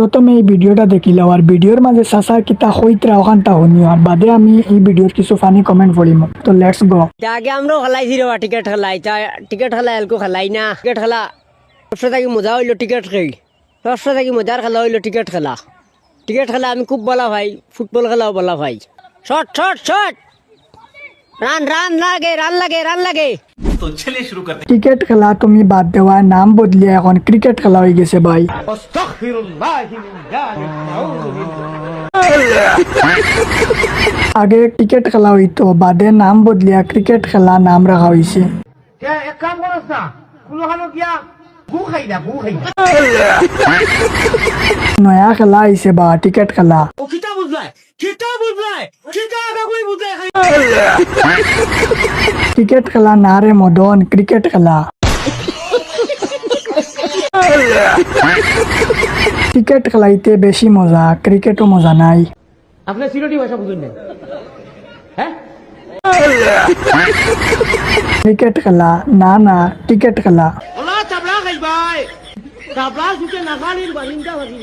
প্রথমে এই ভিডিওটা দেখিলাম আর ভিডিওর মাঝে সাসা কিতা হইতরা ওখানটা শুনিও আর বাদে আমি এই ভিডিওর কিছু ফানি কমেন্ট পড়িম। তো লেটস গো। আগে আমরাও খেলাইছি রে টিকেট খেলাই টিকেট খেলা এলকো খেলাই না টিকেট খেলা সবসময় থাকি মজা হইলো টিকেট খেই সবসময় থাকি মজার খেলা হইলো টিকেট খেলা আমি খুব বলা ভাই ফুটবল খেলাও বলা ভাই shot shot shot run run লাগে রান লাগে রান লাগে। तो चलिए शुरू करते ক্রিকেট খেলা তুমি বাদ দেওয়া নাম বদলিয়ে এখন ক্রিকেট খেলা হয়ে গেছে ভাই। আগে ক্রিকেট খেলা হইতো বাদে নাম বদলিয়া ক্রিকেট খেলা নাম রাখা হয়েছে। এক কাম করছ না কুলোখানো গিয়া গু খাই না নয়া খেলা আইছে বা ক্রিকেট খেলা। ও কিতা বুঝলাই কিতা আগে কই বুঝলাই ক্রিকেট খেলা না রে মদন ক্রিকেট খেলা। ক্রিকেট খেলাইতে বেশি মজা ক্রিকেটও মজা নাই। আপনি সিলেটি ভাষা বুঝুন না হ্যাঁ ক্রিকেট খেলা না না ক্রিকেট খেলা। ওলা চাবড়া খাই ভাই চাবড়া সুতে না খালির বারিন্দা বাজি